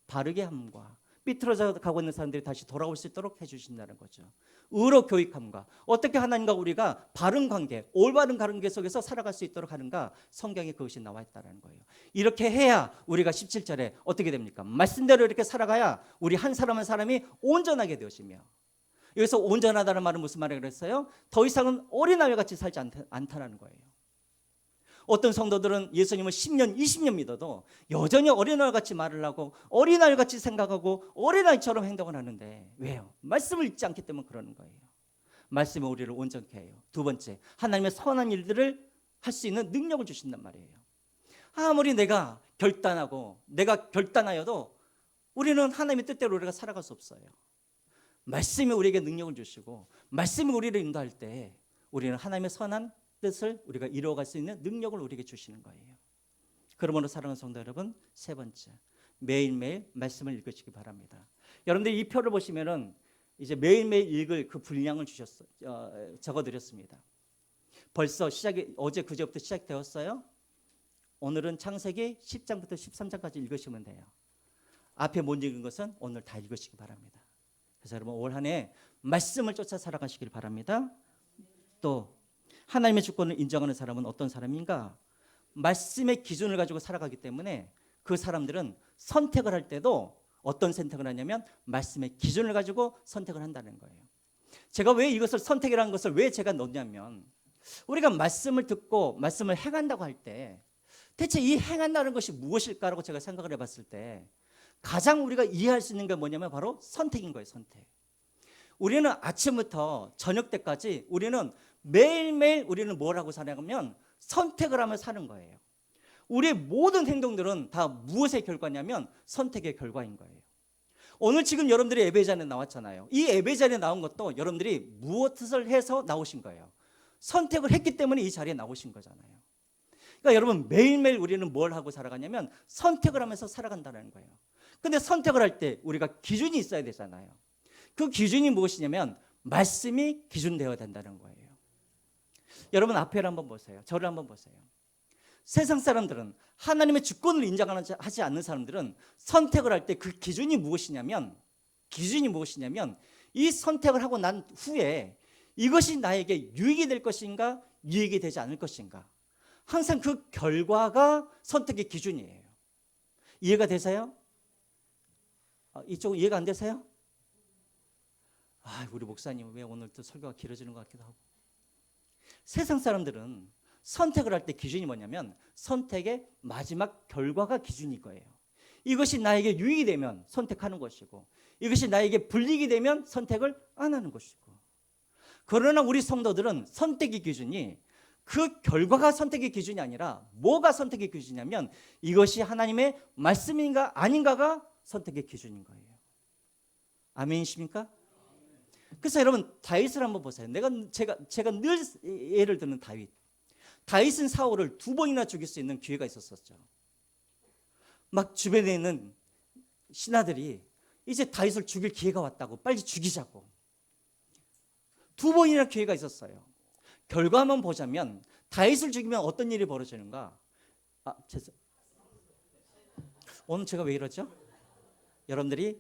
바르게 함과 삐뚤어져 가고 있는 사람들이 다시 돌아올 수 있도록 해주신다는 거죠. 의로 교육함과 어떻게 하나님과 우리가 바른 관계, 올바른 관계 속에서 살아갈 수 있도록 하는가, 성경에 그것이 나와 있다는 거예요. 이렇게 해야 우리가 17절에 어떻게 됩니까? 말씀대로 이렇게 살아가야 우리 한 사람 한 사람이 온전하게 되어지며, 여기서 온전하다는 말은 무슨 말이라고 그랬어요? 더 이상은 어린아이같이 살지 않다는 거예요. 어떤 성도들은 예수님을 10년, 20년 믿어도 여전히 어린아이같이 말을 하고 어린아이같이 생각하고 어린아이처럼 행동을 하는데 왜요? 말씀을 읽지 않기 때문에 그러는 거예요. 말씀이 우리를 온전케 해요. 두 번째, 하나님의 선한 일들을 할 수 있는 능력을 주신단 말이에요. 아무리 내가 결단하여도 우리는 하나님의 뜻대로 우리가 살아갈 수 없어요. 말씀이 우리에게 능력을 주시고 말씀이 우리를 인도할 때 우리는 하나님의 선한 뜻을 우리가 이루어갈 수 있는 능력을 우리에게 주시는 거예요. 그러므로 사랑하는 성도 여러분, 세 번째, 매일매일 말씀을 읽으시기 바랍니다. 여러분들 이 표를 보시면은 이제 매일매일 읽을 그 분량을 적어드렸습니다. 벌써 어제 그제부터 시작되었어요. 오늘은 창세기 10장부터 13장까지 읽으시면 돼요. 앞에 못 읽은 것은 오늘 다 읽으시기 바랍니다. 그래서 여러분 올 한 해 말씀을 쫓아 살아가시길 바랍니다. 또 하나님의 주권을 인정하는 사람은 어떤 사람인가? 말씀의 기준을 가지고 살아가기 때문에 그 사람들은 선택을 할 때도 어떤 선택을 하냐면 말씀의 기준을 가지고 선택을 한다는 거예요. 제가 왜 이것을 선택이라는 것을 왜 제가 넣냐면 우리가 말씀을 듣고 말씀을 행한다고 할 때 대체 이 행한다는 것이 무엇일까라고 제가 생각을 해봤을 때 가장 우리가 이해할 수 있는 게 뭐냐면 바로 선택인 거예요. 선택. 우리는 아침부터 저녁 때까지 우리는 매일매일 우리는 뭐라고 살아가면 선택을 하며 사는 거예요. 우리의 모든 행동들은 다 무엇의 결과냐면 선택의 결과인 거예요. 오늘 지금 여러분들이 예배 자리에 나왔잖아요. 이 예배 자리에 나온 것도 여러분들이 무엇을 해서 나오신 거예요. 선택을 했기 때문에 이 자리에 나오신 거잖아요. 그러니까 여러분, 매일매일 우리는 뭘 하고 살아가냐면 선택을 하면서 살아간다는 거예요. 근데 선택을 할 때 우리가 기준이 있어야 되잖아요. 그 기준이 무엇이냐면 말씀이 기준 되어야 된다는 거예요. 여러분, 앞에를 한번 보세요. 저를 한번 보세요. 세상 사람들은, 하나님의 주권을 인정하지 않는 사람들은 선택을 할 때 그 기준이 무엇이냐면 이 선택을 하고 난 후에 이것이 나에게 유익이 될 것인가 유익이 되지 않을 것인가, 항상 그 결과가 선택의 기준이에요. 이해가 되세요? 이쪽은 이해가 안 되세요? 우리 목사님 왜 오늘 또 설교가 길어지는 것 같기도 하고. 세상 사람들은 선택을 할 때 기준이 뭐냐면 선택의 마지막 결과가 기준일 거예요. 이것이 나에게 유익이 되면 선택하는 것이고, 이것이 나에게 불이익이 되면 선택을 안 하는 것이고. 그러나 우리 성도들은 선택의 기준이 그 결과가 선택의 기준이 아니라 뭐가 선택의 기준이냐면 이것이 하나님의 말씀인가 아닌가가 선택의 기준인 거예요. 아멘이십니까? 그래서 여러분, 다윗을 한번 보세요. 제가 늘 예를 드는 다윗은 사울을 2번이나 죽일 수 있는 기회가 있었었죠. 막 주변에 있는 신하들이 이제 다윗을 죽일 기회가 왔다고, 빨리 죽이자고 2번이나 기회가 있었어요. 결과만 보자면 다윗을 죽이면 어떤 일이 벌어지는가? 오늘 제가 왜 이러죠? 여러분들이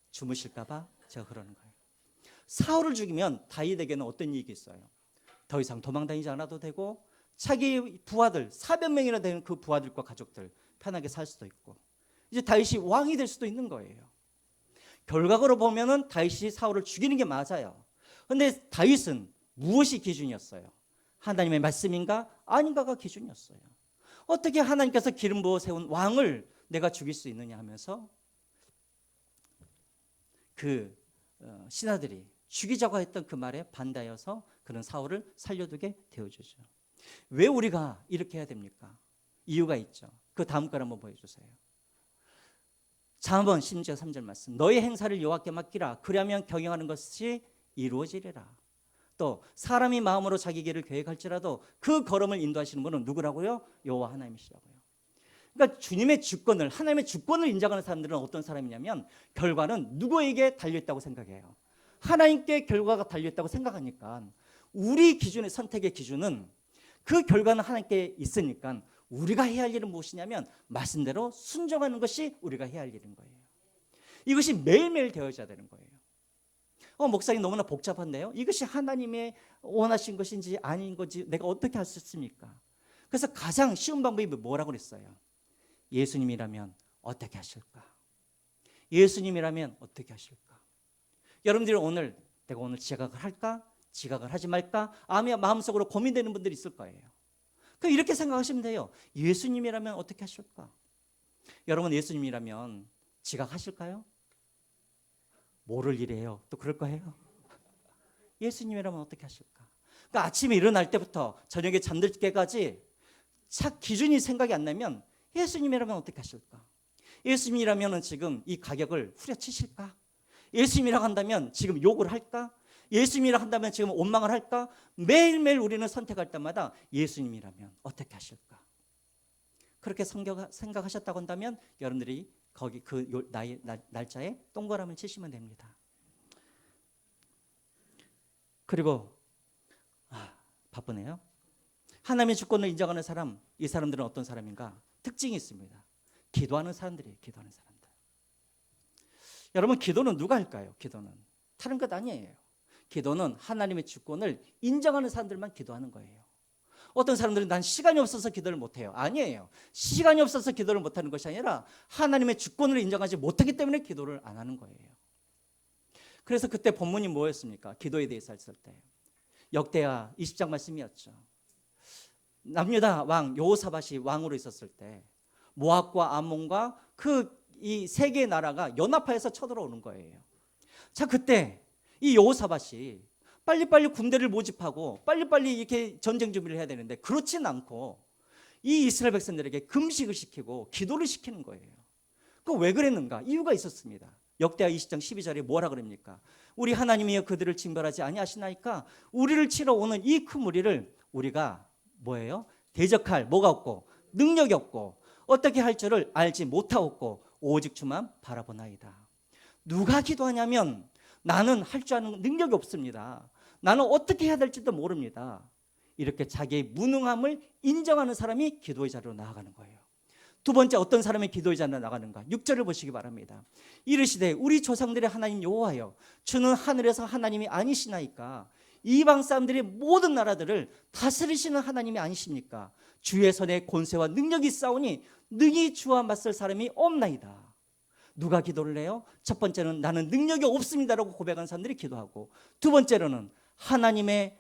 주무실까 봐 제가 그러는 거예요. 사울을 죽이면 다윗에게는 어떤 이익이 있어요? 더 이상 도망다니지 않아도 되고, 자기 부하들 400명이나 되는 그 부하들과 가족들 편하게 살 수도 있고, 이제 다윗이 왕이 될 수도 있는 거예요. 결과적으로 보면은 다윗이 사울을 죽이는 게 맞아요. 그런데 다윗은 무엇이 기준이었어요? 하나님의 말씀인가 아닌가가 기준이었어요. 어떻게 하나님께서 기름 부어 세운 왕을 내가 죽일 수 있느냐 하면서 그 신하들이 죽이자고 했던 그 말에 반대하여서 그는 사울을 살려두게 되어주죠. 왜 우리가 이렇게 해야 됩니까? 이유가 있죠. 그 다음 걸 한번 보여주세요. 잠언 10장 3절 말씀. 너의 행사를 여호와께 맡기라. 그리하면 경영하는 것이 이루어지리라. 또 사람이 마음으로 자기 길을 계획할지라도 그 걸음을 인도하시는 분은 누구라고요? 여호와 하나님이시라고요. 그러니까 주님의 주권을, 하나님의 주권을 인정하는 사람들은 어떤 사람이냐면 결과는 누구에게 달려있다고 생각해요. 하나님께 결과가 달려있다고 생각하니까 우리 기준의 선택의 기준은 그 결과는 하나님께 있으니까 우리가 해야 할 일은 무엇이냐면 말씀대로 순종하는 것이 우리가 해야 할 일인 거예요. 이것이 매일매일 되어져야 되는 거예요. 목사님 너무나 복잡한데요. 이것이 하나님의 원하신 것인지 아닌 건지 내가 어떻게 할 수 있습니까? 그래서 가장 쉬운 방법이 뭐라고 그랬어요? 예수님이라면 어떻게 하실까? 예수님이라면 어떻게 하실까? 여러분들이 내가 오늘 지각을 할까? 지각을 하지 말까? 마음속으로 고민되는 분들이 있을 거예요. 이렇게 생각하시면 돼요. 예수님이라면 어떻게 하실까? 여러분, 예수님이라면 지각하실까요? 모를 일이에요. 또 그럴 거예요. 예수님이라면 어떻게 하실까? 그러니까 아침에 일어날 때부터 저녁에 잠들 때까지 기준이 생각이 안 나면 예수님이라면 어떻게 하실까? 예수님이라면 지금 이 가격을 후려치실까? 예수님이라고 한다면 지금 욕을 할까? 예수님이라고 한다면 지금 원망을 할까? 매일매일 우리는 선택할 때마다 예수님이라면 어떻게 하실까? 그렇게 생각하셨다고 한다면 여러분들이 거기 그 날짜에 동그라미를 치시면 됩니다. 그리고 바쁘네요. 하나님의 주권을 인정하는 사람, 이 사람들은 어떤 사람인가? 특징이 있습니다. 기도하는 사람들이에요. 기도하는 사람들. 여러분, 기도는 누가 할까요? 기도는 다른 것 아니에요. 기도는 하나님의 주권을 인정하는 사람들만 기도하는 거예요. 어떤 사람들은 난 시간이 없어서 기도를 못해요. 아니에요. 시간이 없어서 기도를 못하는 것이 아니라 하나님의 주권을 인정하지 못하기 때문에 기도를 안 하는 거예요. 그래서 그때 본문이 뭐였습니까? 기도에 대해서 했을 때 역대하 20장 말씀이었죠. 남유다 왕 여호사밧이 왕으로 있었을 때 모압과 암몬과 이 세 개의 나라가 연합하여서 쳐들어오는 거예요. 자, 그때 이 여호사밧이 빨리빨리 군대를 모집하고 빨리빨리 이렇게 전쟁 준비를 해야 되는데 그렇지는 않고 이 이스라엘 백성들에게 금식을 시키고 기도를 시키는 거예요. 왜 그랬는가? 이유가 있었습니다. 역대하 20장 12절에 뭐라 그럽니까? 우리 하나님이여 그들을 징벌하지 아니하시나이까? 우리를 치러 오는 이 큰 무리를 우리가 뭐예요? 대적할 뭐가 없고 능력이 없고 어떻게 할 줄을 알지 못하옵고 오직 주만 바라보나이다. 누가 기도하냐면 나는 할 줄 아는 능력이 없습니다. 나는 어떻게 해야 될지도 모릅니다. 이렇게 자기의 무능함을 인정하는 사람이 기도의 자리로 나아가는 거예요. 두 번째, 어떤 사람이 기도의 자리로 나가는가? 6절을 보시기 바랍니다. 이르시되 우리 조상들의 하나님 여호와여 주는 하늘에서 하나님이 아니시나이까? 이방 사람들의 모든 나라들을 다스리시는 하나님이 아니십니까? 주의 손에 권세와 능력이 있사오니 능히 주와 맞설 사람이 없나이다. 누가 기도를 해요? 첫 번째는 나는 능력이 없습니다라고 고백한 사람들이 기도하고, 두 번째로는 하나님의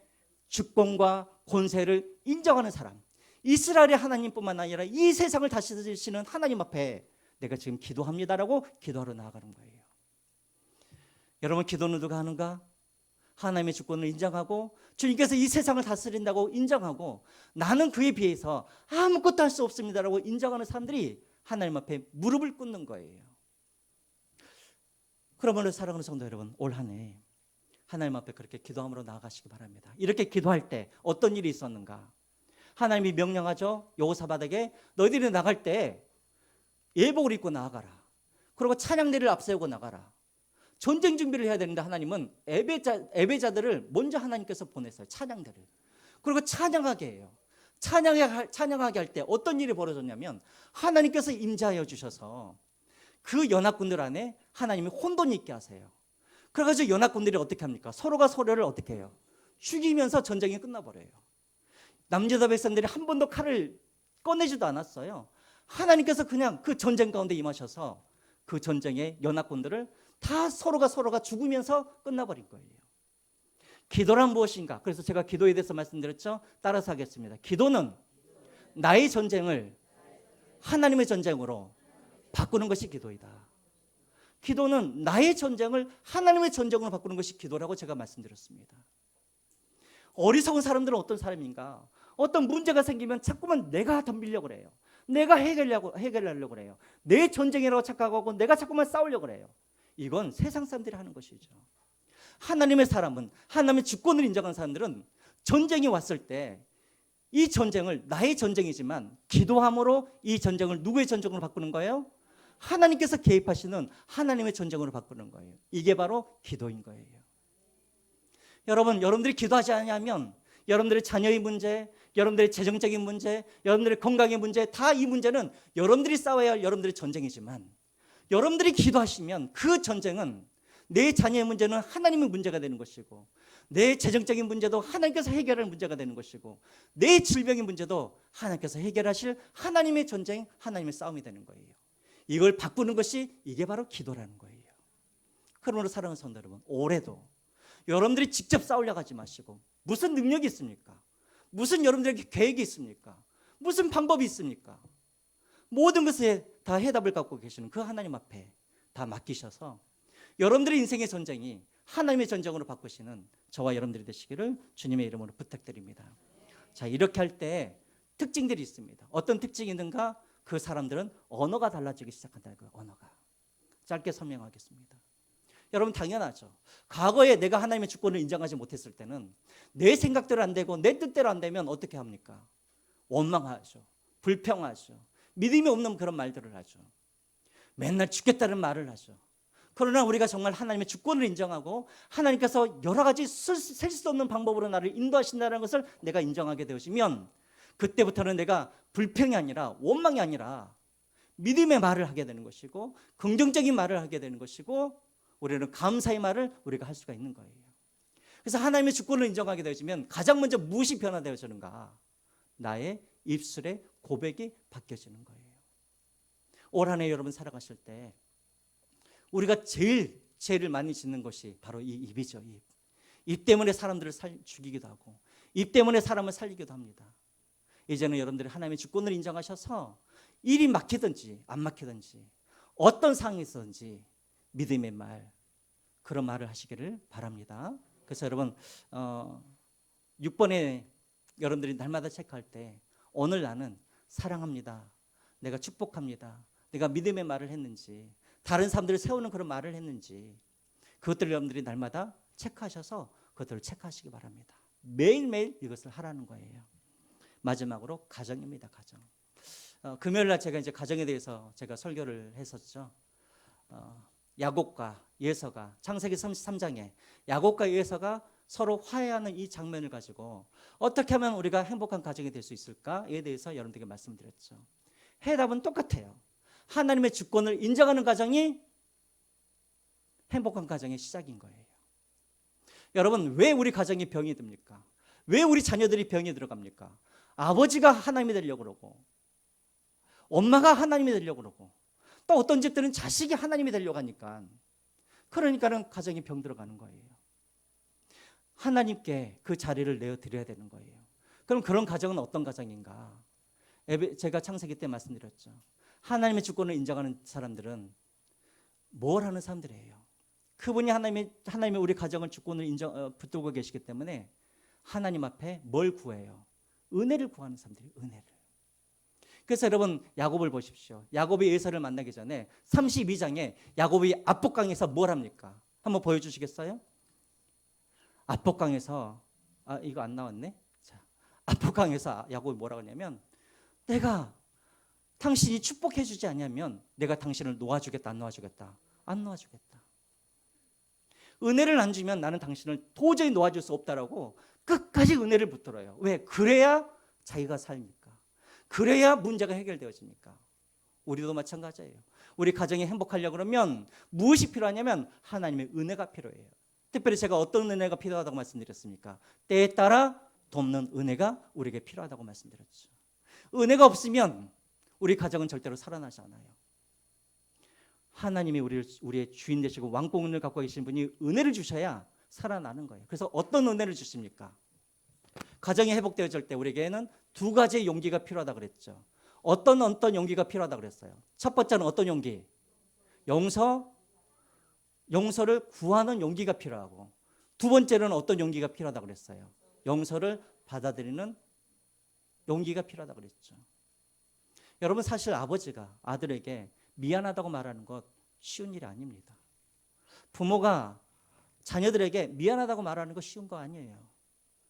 주권과 권세를 인정하는 사람, 이스라엘의 하나님뿐만 아니라 이 세상을 다스리시는 하나님 앞에 내가 지금 기도합니다라고 기도하러 나아가는 거예요. 여러분, 기도는 누가 하는가? 하나님의 주권을 인정하고 주님께서 이 세상을 다스린다고 인정하고 나는 그에 비해서 아무것도 할 수 없습니다라고 인정하는 사람들이 하나님 앞에 무릎을 꿇는 거예요. 그러므로 사랑하는 성도 여러분, 올 한 해 하나님 앞에 그렇게 기도함으로 나아가시기 바랍니다. 이렇게 기도할 때 어떤 일이 있었는가? 하나님이 명령하죠. 여호사밧에게 너희들이 나갈 때 예복을 입고 나아가라. 그리고 찬양대를 앞세우고 나가라. 전쟁 준비를 해야 되는데 하나님은 예배자들을 먼저 하나님께서 보냈어요. 찬양대를. 그리고 찬양하게 해요. 찬양하게 할 때 어떤 일이 벌어졌냐면 하나님께서 임재하여 주셔서 그 연합군들 안에 하나님이 혼돈이 있게 하세요. 그래가지고 연합군들이 어떻게 합니까? 서로가 서로를 어떻게 해요? 죽이면서 전쟁이 끝나버려요. 남유다 백성들이 한 번도 칼을 꺼내지도 않았어요. 하나님께서 그냥 그 전쟁 가운데 임하셔서 그 전쟁의 연합군들을 다 서로가 죽으면서 끝나버린 거예요. 기도란 무엇인가? 그래서 제가 기도에 대해서 말씀드렸죠. 따라서 하겠습니다. 기도는 나의 전쟁을 하나님의 전쟁으로 바꾸는 것이 기도이다. 기도는 나의 전쟁을 하나님의 전쟁으로 바꾸는 것이 기도라고 제가 말씀드렸습니다. 어리석은 사람들은 어떤 사람인가? 어떤 문제가 생기면 자꾸만 내가 덤비려고 그래요. 내가 해결하려고 그래요. 내 전쟁이라고 착각하고 내가 자꾸만 싸우려고 그래요. 이건 세상 사람들이 하는 것이죠. 하나님의 사람은, 하나님의 주권을 인정하는 사람들은 전쟁이 왔을 때 이 전쟁을 나의 전쟁이지만 기도함으로 이 전쟁을 누구의 전쟁으로 바꾸는 거예요? 하나님께서 개입하시는 하나님의 전쟁으로 바꾸는 거예요. 이게 바로 기도인 거예요. 여러분들이 기도하지 않으면 여러분들의 자녀의 문제, 여러분들의 재정적인 문제, 여러분들의 건강의 문제, 다 이 문제는 여러분들이 싸워야 할 여러분들의 전쟁이지만 여러분들이 기도하시면 그 전쟁은 내 자녀의 문제는 하나님의 문제가 되는 것이고 내 재정적인 문제도 하나님께서 해결할 문제가 되는 것이고 내 질병의 문제도 하나님께서 해결하실 하나님의 전쟁, 하나님의 싸움이 되는 거예요. 이걸 바꾸는 것이 이게 바로 기도라는 거예요. 그러므로 사랑하는 성도 여러분, 올해도 여러분들이 직접 싸우려고 하지 마시고 무슨 능력이 있습니까? 무슨 여러분들에게 계획이 있습니까? 무슨 방법이 있습니까? 모든 것에 다 해답을 갖고 계시는 그 하나님 앞에 다 맡기셔서 여러분들의 인생의 전쟁이 하나님의 전쟁으로 바꾸시는 저와 여러분들이 되시기를 주님의 이름으로 부탁드립니다. 자, 이렇게 할 때 특징들이 있습니다. 어떤 특징이 있는가? 그 사람들은 언어가 달라지기 시작한다. 그 언어가. 짧게 설명하겠습니다. 여러분, 당연하죠. 과거에 내가 하나님의 주권을 인정하지 못했을 때는 내 생각대로 안 되고 내 뜻대로 안 되면 어떻게 합니까? 원망하죠. 불평하죠. 믿음이 없는 그런 말들을 하죠. 맨날 죽겠다는 말을 하죠. 그러나 우리가 정말 하나님의 주권을 인정하고 하나님께서 여러 가지 셀 수 없는 방법으로 나를 인도하신다는 것을 내가 인정하게 되어지면 그때부터는 내가 불평이 아니라 원망이 아니라 믿음의 말을 하게 되는 것이고 긍정적인 말을 하게 되는 것이고 우리는 감사의 말을 우리가 할 수가 있는 거예요. 그래서 하나님의 주권을 인정하게 되어지면 가장 먼저 무엇이 변화되어지는가? 나의 입술의 고백이 바뀌어지는 거예요. 올 한 해 여러분 살아가실 때 우리가 죄를 많이 짓는 것이 바로 이 입이죠. 입 때문에 사람들을 죽이기도 하고 입 때문에 사람을 살리기도 합니다. 이제는 여러분들이 하나님의 주권을 인정하셔서 일이 막히든지 안 막히든지 어떤 상황이 있든지 믿음의 말, 그런 말을 하시기를 바랍니다. 그래서 여러분 6번에 여러분들이 날마다 체크할 때 오늘 나는 사랑합니다, 내가 축복합니다, 내가 믿음의 말을 했는지, 다른 사람들을 세우는 그런 말을 했는지 그것들을 여러분들이 날마다 체크하셔서 그것들을 체크하시기 바랍니다. 매일매일 이것을 하라는 거예요. 마지막으로 가정입니다. 가정. 금요일 날 제가 이제 가정에 대해서 제가 설교를 했었죠. 야곱과 예서가 창세기 33장에 야곱과 예서가 서로 화해하는 이 장면을 가지고 어떻게 하면 우리가 행복한 가정이 될 수 있을까에 대해서 여러분들에게 말씀드렸죠. 해답은 똑같아요. 하나님의 주권을 인정하는 가정이 행복한 가정의 시작인 거예요. 여러분, 왜 우리 가정이 병이 듭니까? 왜 우리 자녀들이 병이 들어갑니까? 아버지가 하나님이 되려고 그러고 엄마가 하나님이 되려고 그러고 또 어떤 집들은 자식이 하나님이 되려고 하니까 그러니까는 가정이 병 들어가는 거예요. 하나님께 그 자리를 내어드려야 되는 거예요. 그럼 그런 가정은 어떤 가정인가? 제가 창세기 때 말씀드렸죠. 하나님의 주권을 인정하는 사람들은 뭘 하는 사람들이에요? 그분이 하나님의 우리 가정을 주권을 붙들고 계시기 때문에 하나님 앞에 뭘 구해요? 은혜를 구하는 사람들이 은혜를. 그래서 여러분 야곱을 보십시오. 야곱이 에서를 만나기 전에 32장에 야곱이 압복강에서 뭘 합니까? 한번 보여주시겠어요? 압복강에서 이거 안 나왔네. 자, 압복강에서 야곱이 뭐라고 하냐면 내가 당신이 축복해 주지 않으면 내가 당신을 놓아주겠다 안 놓아주겠다? 안 놓아주겠다. 은혜를 안 주면 나는 당신을 도저히 놓아줄 수 없다라고 끝까지 은혜를 붙들어요. 왜? 그래야 자기가 살니까. 그래야 문제가 해결되어지니까. 우리도 마찬가지예요. 우리 가정이 행복하려고 그러면 무엇이 필요하냐면 하나님의 은혜가 필요해요. 특별히 제가 어떤 은혜가 필요하다고 말씀드렸습니까? 때에 따라 돕는 은혜가 우리에게 필요하다고 말씀드렸죠. 은혜가 없으면 우리 가정은 절대로 살아나지 않아요. 하나님이 우리의 주인 되시고 왕권을 갖고 계신 분이 은혜를 주셔야 살아나는 거예요. 그래서 어떤 은혜를 주십니까? 가정이 회복되어질 때 우리에게는 두 가지의 용기가 필요하다고 그랬죠. 어떤 용기가 필요하다고 그랬어요. 첫 번째는 어떤 용기? 용서를 구하는 용기가 필요하고, 두 번째는 어떤 용기가 필요하다고 그랬어요. 용서를 받아들이는 용기가 필요하다고 그랬죠. 여러분, 사실 아버지가 아들에게 미안하다고 말하는 것 쉬운 일이 아닙니다. 부모가 자녀들에게 미안하다고 말하는 것 쉬운 거 아니에요.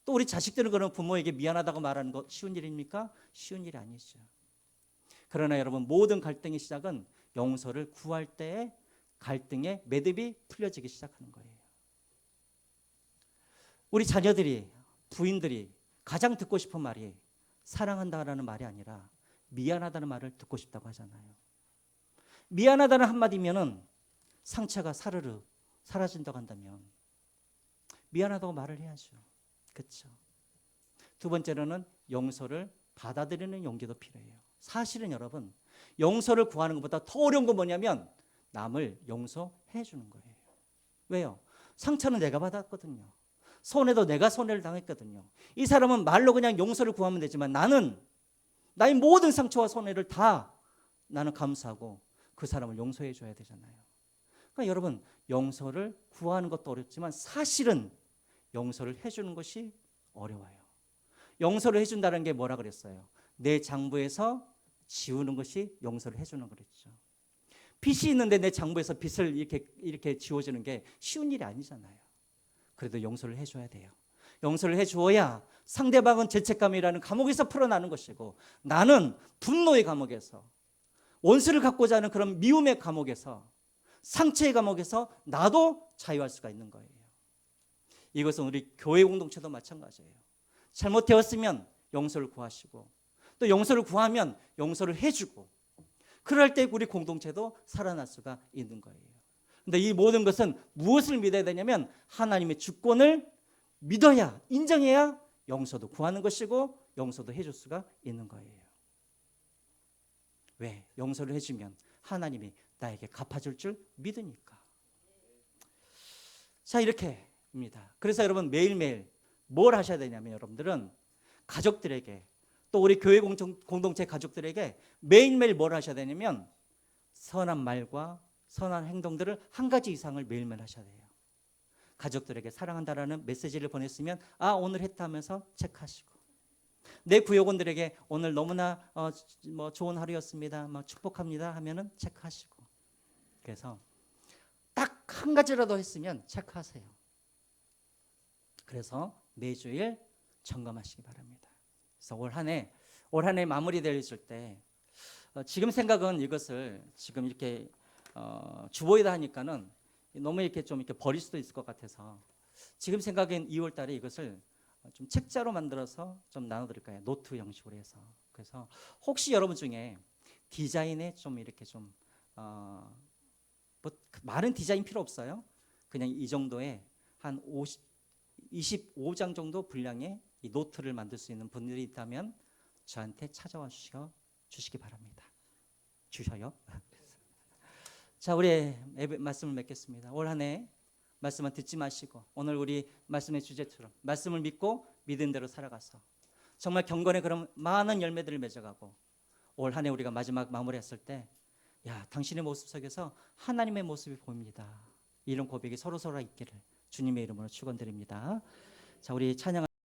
또 우리 자식들은 그런 부모에게 미안하다고 말하는 것 쉬운 일입니까? 쉬운 일이 아니죠. 그러나 여러분, 모든 갈등의 시작은 용서를 구할 때에 갈등의 매듭이 풀려지기 시작하는 거예요. 우리 자녀들이, 부인들이 가장 듣고 싶은 말이 사랑한다라는 말이 아니라 미안하다는 말을 듣고 싶다고 하잖아요. 미안하다는 한마디면은 상처가 사르르 사라진다고 한다면 미안하다고 말을 해야죠. 그렇죠. 두 번째로는 용서를 받아들이는 용기도 필요해요. 사실은 여러분, 용서를 구하는 것보다 더 어려운 건 뭐냐면 남을 용서해 주는 거예요. 왜요? 상처는 내가 받았거든요. 손해도 내가 손해를 당했거든요. 이 사람은 말로 그냥 용서를 구하면 되지만 나는 나의 모든 상처와 손해를 다 나는 감수하고 그 사람을 용서해 줘야 되잖아요. 그러니까 여러분, 용서를 구하는 것도 어렵지만 사실은 용서를 해주는 것이 어려워요. 용서를 해준다는 게 뭐라 그랬어요? 내 장부에서 지우는 것이 용서를 해주는 거랬죠. 빚이 있는데 내 장부에서 빚을 이렇게 지워주는 게 쉬운 일이 아니잖아요. 그래도 용서를 해줘야 돼요. 용서를 해주어야 상대방은 죄책감이라는 감옥에서 풀어나는 것이고 나는 분노의 감옥에서, 원수를 갖고자 하는 그런 미움의 감옥에서, 상처의 감옥에서 나도 자유할 수가 있는 거예요. 이것은 우리 교회 공동체도 마찬가지예요. 잘못되었으면 용서를 구하시고 또 용서를 구하면 용서를 해주고 그럴 때 우리 공동체도 살아날 수가 있는 거예요. 그런데 이 모든 것은 무엇을 믿어야 되냐면 하나님의 주권을 믿어야, 인정해야 용서도 구하는 것이고 용서도 해줄 수가 있는 거예요. 왜? 용서를 해주면 하나님이 나에게 갚아줄 줄 믿으니까. 자, 이렇게입니다. 그래서 여러분 매일매일 뭘 하셔야 되냐면 여러분들은 가족들에게 또 우리 교회 공동체 가족들에게 매일매일 뭘 하셔야 되냐면 선한 말과 선한 행동들을 한 가지 이상을 매일매일 하셔야 돼요. 가족들에게 사랑한다라는 메시지를 보냈으면 오늘 했다 하면서 체크하시고, 내 구역원들에게 오늘 너무나 좋은 하루였습니다, 축복합니다 하면은 체크하시고, 그래서 딱 한 가지라도 했으면 체크하세요. 그래서 매주일 점검하시기 바랍니다. 그래서 올 한 해 마무리되었을 때 지금 생각은 이것을 지금 이렇게 주보에다 하니까는 너무 이렇게 좀 이렇게 버릴 수도 있을 것 같아서 지금 생각엔 2월 달에 이것을 좀 책자로 만들어서 좀 나눠드릴까요? 노트 형식으로 해서. 그래서 혹시 여러분 중에 디자인에 좀 이렇게 좀 뭐 많은 디자인 필요 없어요. 그냥 이 정도의 한 25장 정도 분량의 이 노트를 만들 수 있는 분들이 있다면 저한테 찾아와 주시기 바랍니다. 주셔요. 자, 우리 말씀을 맺겠습니다. 올 한 해 말씀은 듣지 마시고 오늘 우리 말씀의 주제처럼 말씀을 믿고 믿은 대로 살아가서 정말 경건의 그런 많은 열매들을 맺어가고 올 한 해 우리가 마지막 마무리했을 때 야, 당신의 모습 속에서 하나님의 모습이 보입니다. 이런 고백이 서로 있기를 주님의 이름으로 축원드립니다. 자, 우리 찬양